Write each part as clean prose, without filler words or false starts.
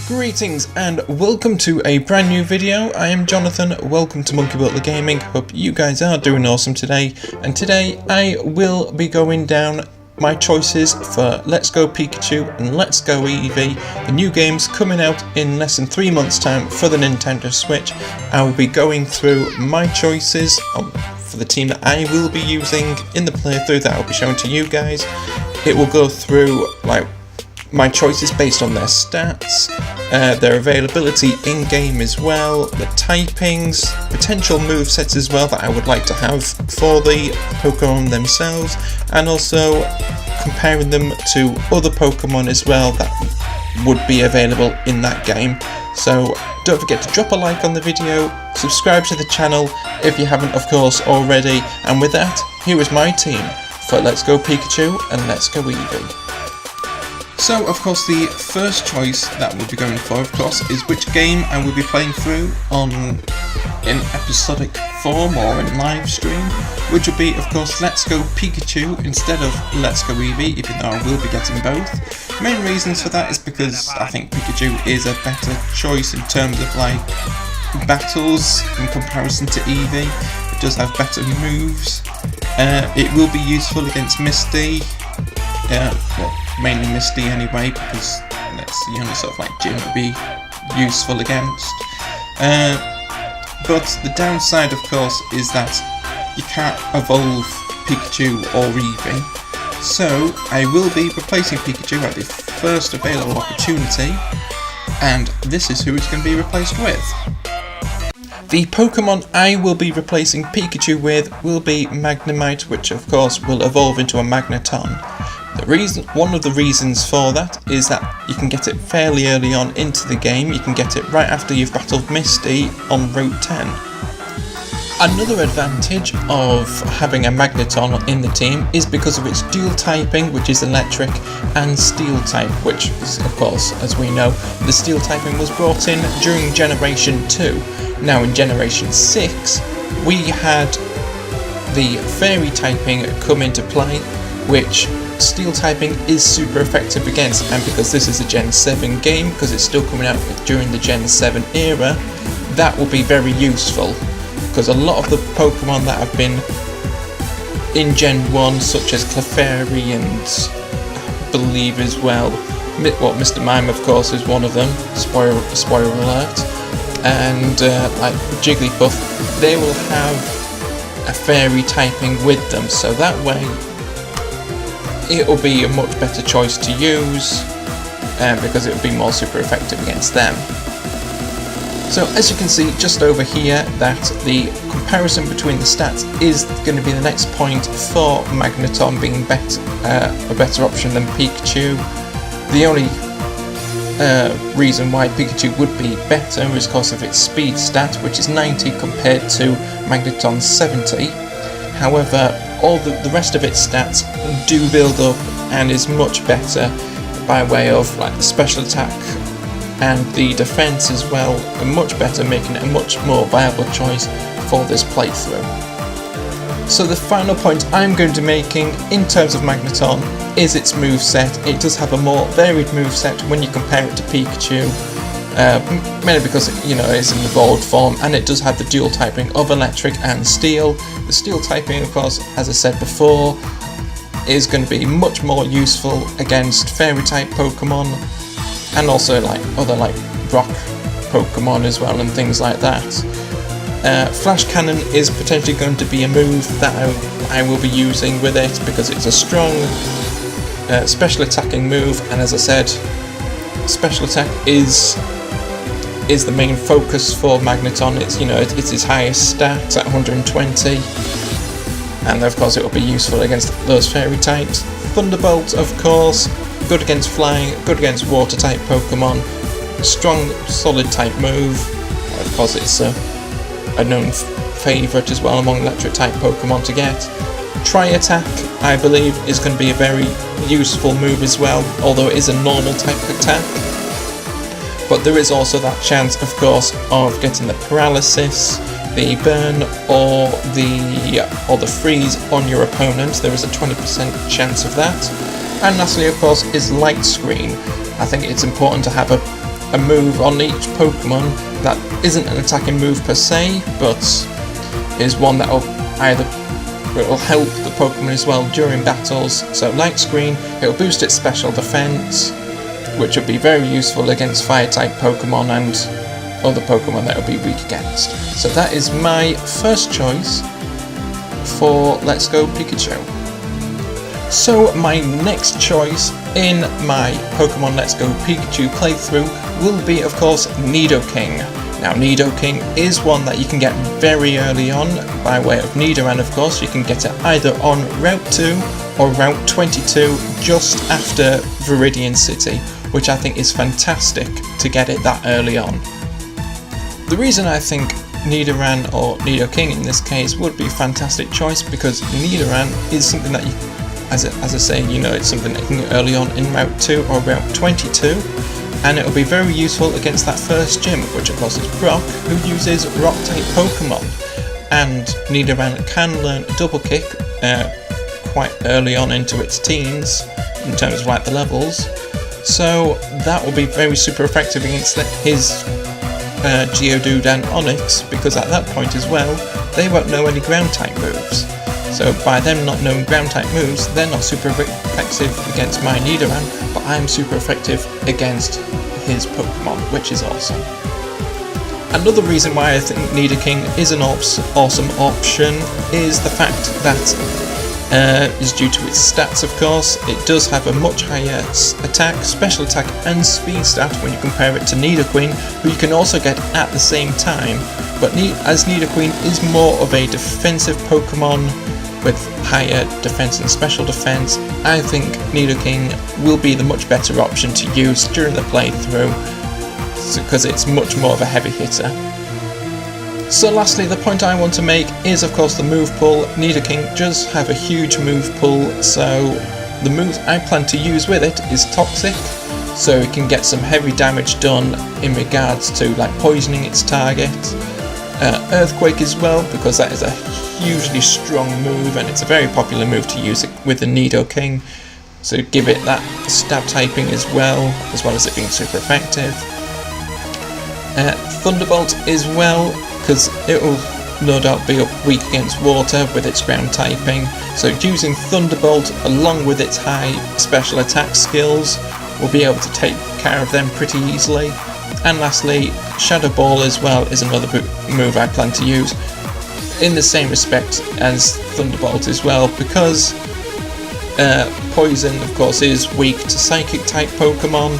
Greetings and welcome to a brand new video. I am Jonathan, welcome to Monkey Butler Gaming. Hope you guys are doing awesome today. And today I will be going down my choices for Let's Go Pikachu and Let's Go Eevee, the new games coming out in less than 3 months time for the Nintendo Switch. I will be going through my choices for the team that I will be using in the playthrough that I'll be showing to you guys. It will go through my choices based on their stats, their availability in-game as well, the typings, potential movesets as well that I would like to have for the Pokemon themselves, and also comparing them to other Pokemon as well that would be available in that game. So don't forget to drop a like on the video, subscribe to the channel if you haven't of course already, and with that, here is my team for Let's Go Pikachu and Let's Go Eevee. So, of course, the first choice that we'll be going for, of course, is which game I will be playing through in episodic form or in live stream, which will be, of course, Let's Go Pikachu instead of Let's Go Eevee, even though I will be getting both. Main reasons for that is because I think Pikachu is a better choice in terms of battles in comparison to Eevee. It does have better moves. It will be useful against Misty. Mainly Misty anyway, because that's the only sort of gym to be useful against. But the downside, of course, is that you can't evolve Pikachu or Eevee. So I will be replacing Pikachu at the first available opportunity, and this is who it's going to be replaced with. The Pokemon I will be replacing Pikachu with will be Magnemite, which of course will evolve into a Magneton. One of the reasons for that is that you can get it fairly early on into the game. You can get it right after you've battled Misty on Route 10. Another advantage of having a Magneton in the team is because of its dual typing, which is electric, and steel type, which is, of course, as we know, the steel typing was brought in during Generation 2. Now in Generation 6, we had the fairy typing come into play, which steel typing is super effective against, and because this is a Gen 7 game, because it's still coming out during the Gen 7 era, that will be very useful, because a lot of the Pokemon that have been in Gen 1, such as Clefairy and I believe as well, Mr. Mime of course is one of them, spoiler alert, and Jigglypuff, they will have a fairy typing with them, so that way it will be a much better choice to use because it will be more super effective against them. So as you can see just over here, that the comparison between the stats is going to be the next point for Magneton being a better option than Pikachu. The only reason why Pikachu would be better is because of its speed stat, which is 90 compared to Magneton's 70. However, all the rest of its stats do build up and is much better by way of the special attack and the defense as well, and much better, making it a much more viable choice for this playthrough. So the final point I'm going to be making in terms of Magneton is its moveset. It does have a more varied moveset when you compare it to Pikachu, mainly because it's in evolved form, and it does have the dual typing of electric and steel. The steel typing, of course, as I said before, is going to be much more useful against fairy type Pokemon, and also other rock Pokemon as well and things like that. Flash Cannon is potentially going to be a move that I will be using with it, because it's a strong special attacking move, and as I said, special attack is the main focus for Magneton. It's its highest stat at 120, and of course it will be useful against those fairy types. Thunderbolt, of course, good against flying, good against water type Pokemon, strong solid type move. Of course it's a known favourite as well among electric type Pokemon to get. Tri-Attack, I believe, is going to be a very useful move as well, although it is a normal type attack. But there is also that chance, of course, of getting the paralysis, the burn, or the freeze on your opponent. There is a 20% chance of that. And lastly, of course, is light screen. I think it's important to have a a move on each Pokemon that isn't an attacking move per se, but is one that will help the Pokemon as well during battles. So Light Screen, it will boost its special defense, which will be very useful against fire type Pokemon and other Pokemon that will be weak against. So that is my first choice for Let's Go Pikachu. So my next choice in my Pokemon Let's Go Pikachu playthrough will be, of course, Nidoking. Now, Nidoking is one that you can get very early on by way of Nidoran, of course. You can get it either on Route 2 or Route 22 just after Viridian City, which I think is fantastic to get it that early on. The reason I think Nidoran, or Nidoking in this case, would be a fantastic choice because Nidoran is something that you, as I say, you know, it's something that you can get early on in Route 2 or Route 22, and it will be very useful against that first gym, which of course is Brock, who uses Rock-type Pokemon, and Nidoran can learn Double Kick quite early on into its teens, in terms of like the levels, so that will be very super effective against his Geodude and Onix, because at that point as well, they won't know any ground-type moves. So by them not knowing ground-type moves, they're not super effective against my Nidoran, but I'm super effective against his Pokemon, which is awesome. Another reason why I think Nidoking is an awesome option is the fact that is due to its stats, of course. It does have a much higher attack, special attack and speed stat when you compare it to Nidoqueen, who you can also get at the same time, but as Nidoqueen is more of a defensive Pokemon with higher defense and special defense, I think Nidoking will be the much better option to use during the playthrough, because it's much more of a heavy hitter. So lastly, the point I want to make is of course the move pool. Nidoking does have a huge move pool, so the moves I plan to use with it is Toxic, so it can get some heavy damage done in regards to like poisoning its target. Earthquake as well, because that is a hugely strong move and it's a very popular move to use it with the Nidoking, so give it that stab typing as well as it being super effective. Thunderbolt as well, because it will no doubt be weak against water with its ground typing, so using Thunderbolt along with its high special attack skills will be able to take care of them pretty easily. And lastly, Shadow Ball as well is another move I plan to use in the same respect as Thunderbolt as well, because Poison of course is weak to Psychic type Pokemon,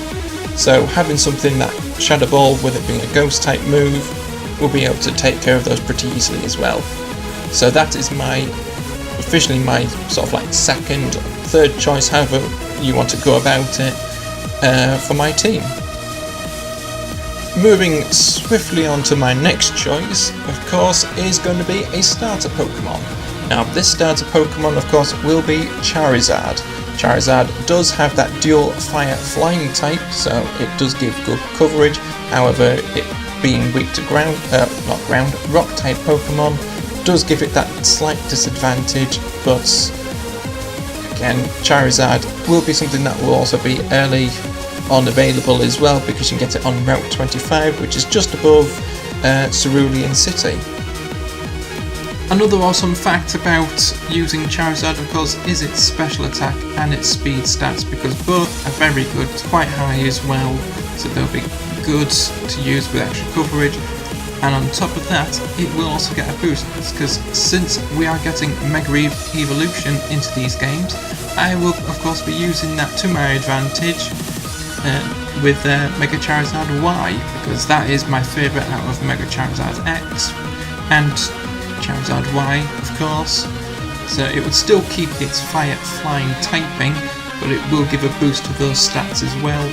so having something that Shadow Ball, with it being a Ghost type move, will be able to take care of those pretty easily as well. So that is officially my sort of like second, third choice, however you want to go about it, for my team. Moving swiftly on to my next choice, of course, is going to be a starter Pokemon. Now this starter Pokemon of course will be Charizard. Charizard does have that dual fire flying type, so it does give good coverage, however it being weak to rock type Pokemon does give it that slight disadvantage, but again Charizard will be something that will also be early on available as well, because you can get it on Route 25, which is just above Cerulean City. Another awesome fact about using Charizard of course is its special attack and its speed stats, because both are very good, quite high as well, so they'll be good to use with extra coverage. And on top of that, it will also get a boost, because since we are getting Mega Evolution into these games, I will of course be using that to my advantage with Mega Charizard Y, because that is my favourite out of Mega Charizard X and Charizard Y of course. So it would still keep its fire flying typing, but it will give a boost to those stats as well.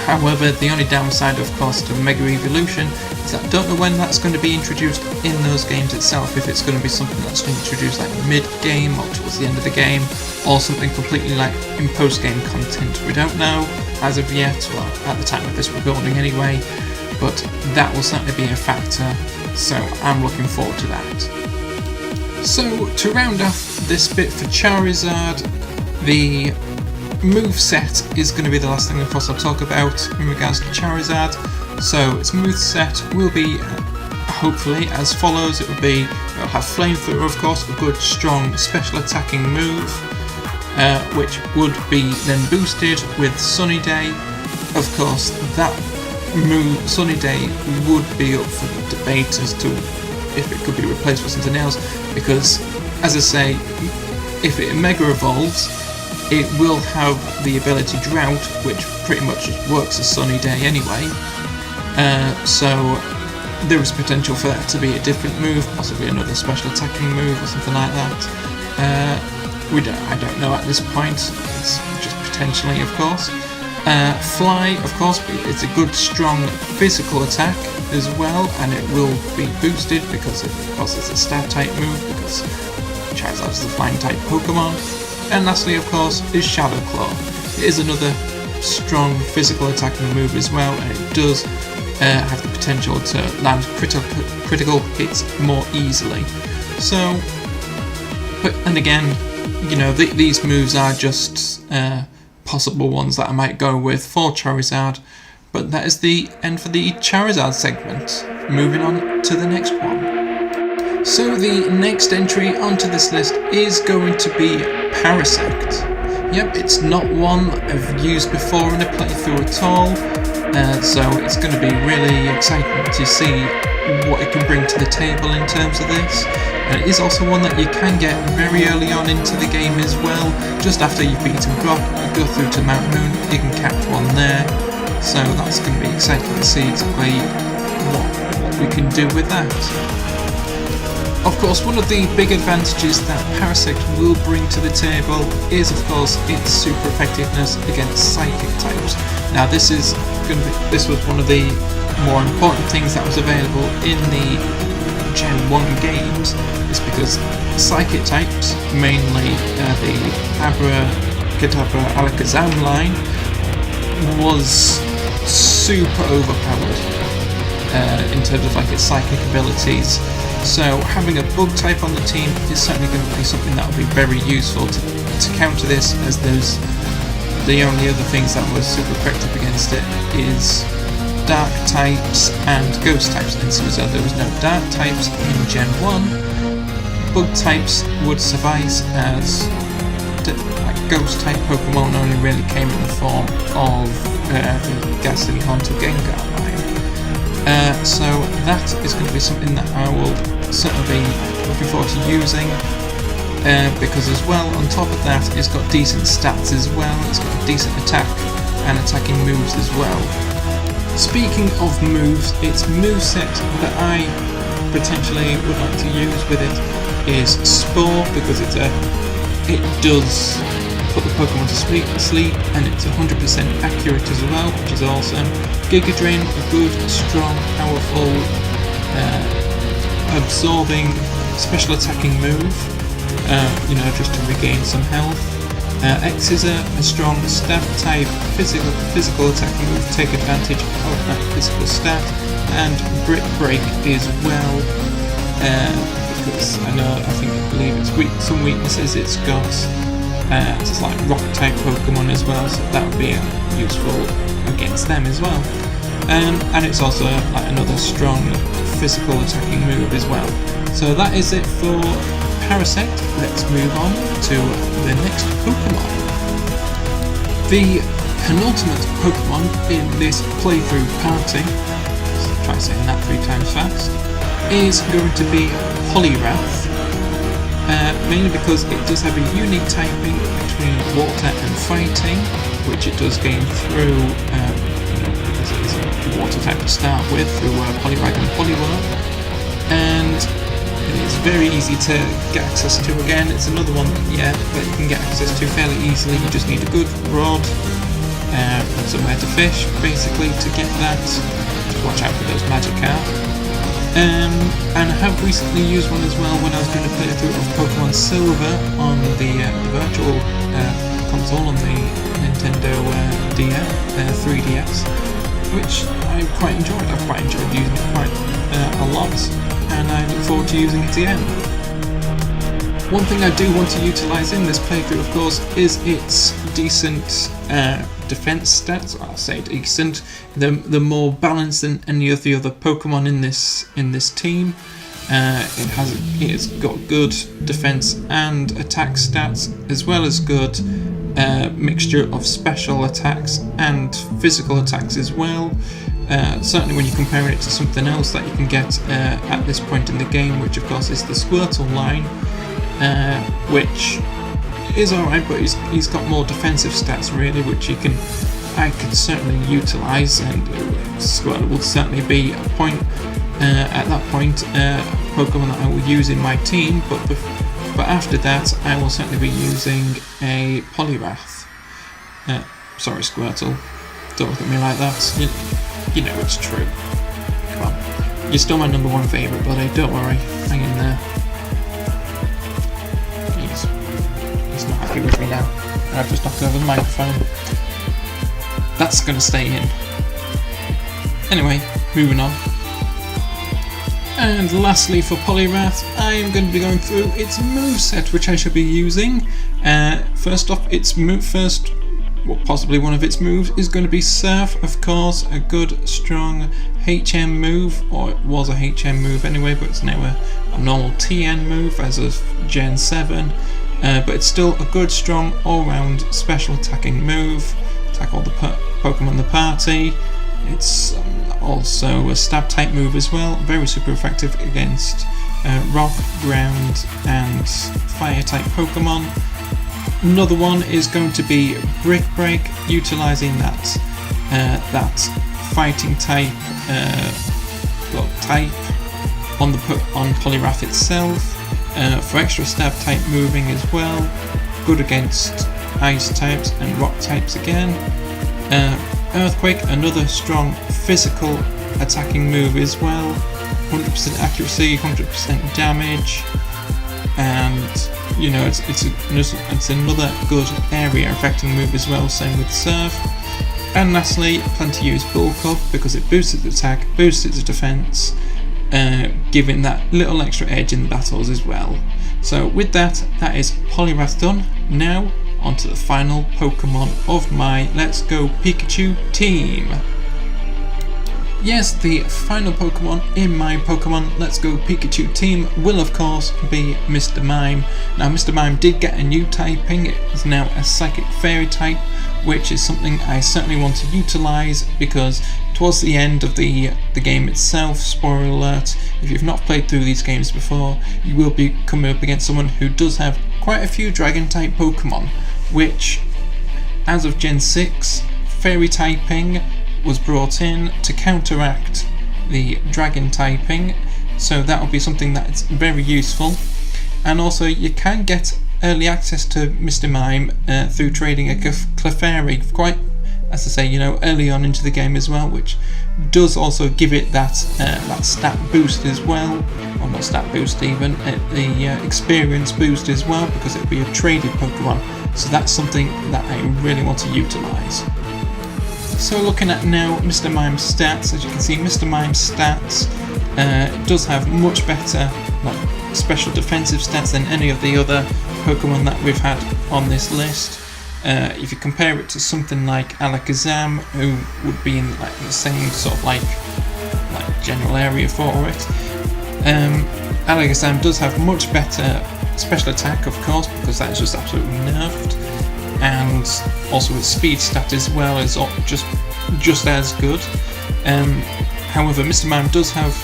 However, the only downside of course to Mega Evolution is that I don't know when that's going to be introduced in those games itself, if it's going to be something that's introduced like mid-game or towards the end of the game, or something completely like in post-game content. We don't know as of yet, well at the time of this recording anyway, but that will certainly be a factor, so I'm looking forward to that. So to round off this bit for Charizard, the Moveset is going to be the last thing of course I'll talk about in regards to Charizard. So its moveset will be hopefully as follows. It'll have Flamethrower, of course, a good strong special attacking move, which would be then boosted with Sunny Day. Of course, that move, Sunny Day, would be up for debate as to if it could be replaced with something else, because, as I say, if it Mega Evolves, it will have the ability Drought, which pretty much works as Sunny Day anyway. So there is potential for that to be a different move, possibly another special attacking move or something like that. I don't know at this point. It's just potentially, of course. Fly, of course, it's a good strong physical attack as well, and it will be boosted because of course it's a stab type move, because Charizard is the flying type Pokemon. And lastly, of course, is Shadow Claw. It is another strong physical attacking move as well, and it does have the potential to land critical hits more easily. So, and again, you know, these moves are just possible ones that I might go with for Charizard, but that is the end for the Charizard segment. Moving on to the next one. So the next entry onto this list is going to be Parasect. Yep, it's not one I've used before in a playthrough at all, so it's going to be really exciting to see what it can bring to the table in terms of this. And it is also one that you can get very early on into the game as well. Just after you've beaten Brock, you go through to Mount Moon, you can catch one there. So that's going to be exciting to see exactly what we can do with that. Of course, one of the big advantages that Parasect will bring to the table is, of course, its super effectiveness against Psychic types. Now, this was one of the more important things that was available in the Gen 1 games, is because Psychic types, mainly the Abracadabra Alakazam line, was super overpowered in terms of like its psychic abilities. So having a bug type on the team is certainly going to be something that will be very useful to counter this, as there's the only other things that were super effective against it is dark types and ghost types. And since there was no dark types in Gen 1, bug types would suffice, as like ghost type Pokemon only really came in the form of the Ghastly Haunter Gengar line. So that is going to be something that I will certainly be looking forward to using, because as well, on top of that, it's got decent stats as well. It's got a decent attack and attacking moves as well. Speaking of moves, its moveset that I potentially would like to use with it is Spore, because it does put the Pokemon to sleep, and it's 100% accurate as well, which is awesome. Giga Drain, a good, strong, powerful, absorbing, special attacking move, just to regain some health. X-Scissor, a strong stab type, physical attacking move, take advantage of that physical stat, and Brick Break as well, because I believe it's some weaknesses it's got. It's like rock type Pokemon as well, so that would be useful against them as well. And it's also like another strong physical attacking move as well. So that is it for Parasect. Let's move on to the next Pokemon. The penultimate Pokemon in this playthrough party, let's try saying that 3 times fast, is going to be Poliwrath. Mainly because it does have a unique typing between water and fighting, which it does gain through, because it is a water type to start with, through Poliwag and Poliwrath, and it is very easy to get access to again. It's another one that you can get access to fairly easily. You just need a good rod and somewhere to fish, basically, to get that. Just watch out for those Magikarp. And I have recently used one as well when I was doing a playthrough of Pokemon Silver on the virtual console on the Nintendo 3DS, which I quite enjoyed. I've quite enjoyed using it quite a lot, and I look forward to using it again. One thing I do want to utilise in this playthrough, of course, is its decent defense stats. I'll say decent. They're more balanced than any of the other Pokemon in this team. It's got good defense and attack stats, as well as good mixture of special attacks and physical attacks as well. Certainly when you're comparing it to something else that you can get at this point in the game, which of course is the Squirtle line, which is alright, but he's got more defensive stats really, which I could certainly utilise, and Squirtle will certainly be a point at that point Pokemon that I will use in my team, but after that I will certainly be using a Poliwrath. Sorry Squirtle, don't look at me like that, you know it's true. Come on, you're still my number one favourite, buddy, don't worry, hang in there. He's not happy with me now, and I've just knocked over the microphone. That's going to stay in. Anyway, moving on. And lastly for Poliwrath, I am going to be going through its moveset, which I shall be using. First off, possibly one of its moves is going to be Surf, of course, a good strong HM move, or it was a HM move anyway, but it's now a normal TN move as of Gen 7. But it's still a good strong all-round special attacking move, attack all the Pokemon in the party. It's also a stab type move as well, very super effective against rock, ground and fire type Pokemon. Another one is going to be Brick Break, utilising that fighting type on Poliwrath itself, for extra stab type moving as well, good against ice types and rock types again. Earthquake, another strong physical attacking move as well, 100% accuracy, 100% damage, and you know it's another good area affecting move as well, same with Surf. And lastly, I plan to use Bulk Up because it boosts its attack, boosts its defense, giving that little extra edge in battles as well. So with that is Poliwrath done. Now onto the final Pokemon of my Let's Go Pikachu team. Yes, the final Pokemon in my Pokemon Let's Go Pikachu team will of course be Mr. Mime. Now Mr. Mime did get a new typing, it is now a Psychic Fairy type, which is something I certainly want to utilise because towards the end of the game itself, spoiler alert, if you've not played through these games before, you will be coming up against someone who does have quite a few Dragon type Pokemon, which as of Gen 6, Fairy typing was brought in to counteract the Dragon typing, so that will be something that's very useful. And also you can get early access to Mr. Mime through trading a Clefairy quite, as I say, you know, early on into the game as well, which does also give it that stat boost as well, or not stat boost even, the experience boost as well, because it will be a traded Pokemon, so that's something that I really want to utilise. So looking at now Mr. Mime stats, as you can see Mr. Mime stats does have much better special defensive stats than any of the other Pokemon that we've had on this list. If you compare it to something like Alakazam, who would be in the same sort of general area for it, Alakazam does have much better special attack, of course, because that's just absolutely nerfed, and also its speed stat as well is just as good. However, Mr. Mime does have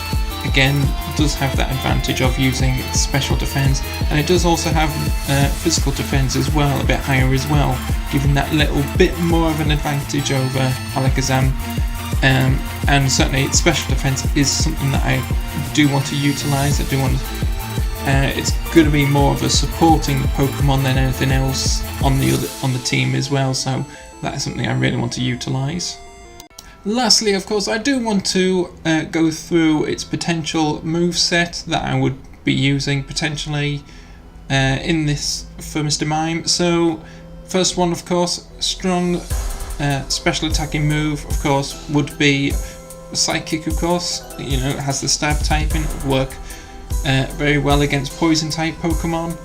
that advantage of using special defense, and it does also have physical defense as well, a bit higher as well, giving that little bit more of an advantage over Alakazam. And certainly its special defense is something that I do want to utilise. It's going to be more of a supporting Pokemon than anything else on the team as well, so that is something I really want to utilise. Lastly, of course, I do want to go through its potential moveset that I would be using potentially in this for Mr. Mime. So, first one, of course, strong special attacking move, of course, would be Psychic, of course. You know, it has the stab typing, it would work very well against poison type Pokemon.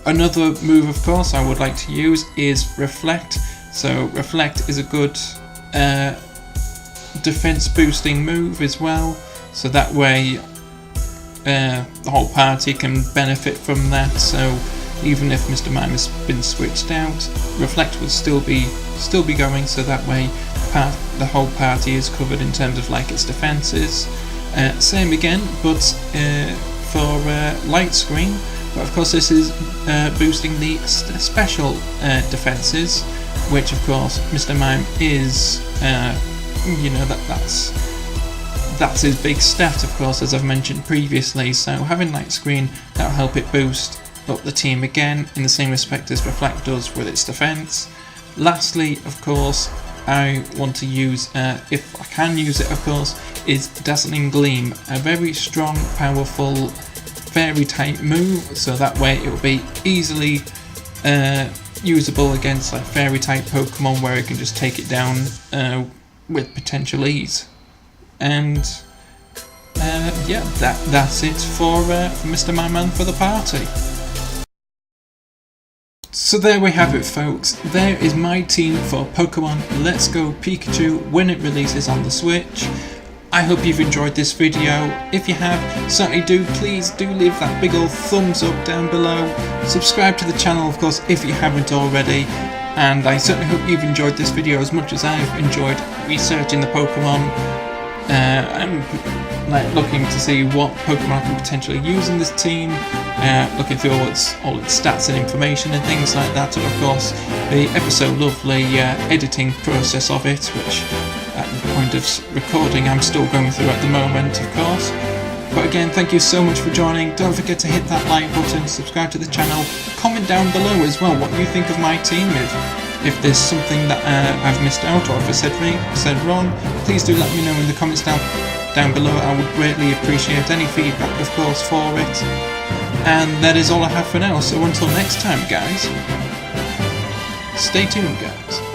Another move, of course, I would like to use is Reflect. So Reflect is a good defense boosting move as well. So that way the whole party can benefit from that. So even if Mr. Mime has been switched out, Reflect will still be going. So that way the whole party is covered in terms of like its defenses. Same again, but for Light Screen. But of course this is boosting the special defenses, which of course Mr. Mime is, you know, that's his big stat, of course, as I've mentioned previously. So having Light Screen, that'll help it boost up the team again in the same respect as Reflect does with its defense. Lastly, of course, I want to use, if I can use it, of course, is Dazzling Gleam, a very strong, powerful fairy type move, so that way it will be easily usable against like fairy type Pokemon, where it can just take it down with potential ease. And yeah, that's it for Mr. Mime and for the party. So there we have it, folks. There is my team for Pokemon Let's Go Pikachu when it releases on the Switch. I hope you've enjoyed this video. If you have, certainly please do leave that big old thumbs up down below. Subscribe to the channel, of course, if you haven't already. And I certainly hope you've enjoyed this video as much as I've enjoyed researching the Pokemon. I'm like looking to see what Pokemon I can potentially use in this team, looking through all its stats and information and things like that, and of course the ever so lovely editing process of it, which at the point of recording I'm still going through at the moment, of course. But again, thank you so much for joining. Don't forget to hit that like button, subscribe to the channel, comment down below as well what you think of my team. If there's something that I've missed out, or if I said wrong, please do let me know in the comments down below. I would greatly appreciate any feedback, of course, for it. And that is all I have for now, so until next time, guys, stay tuned, guys.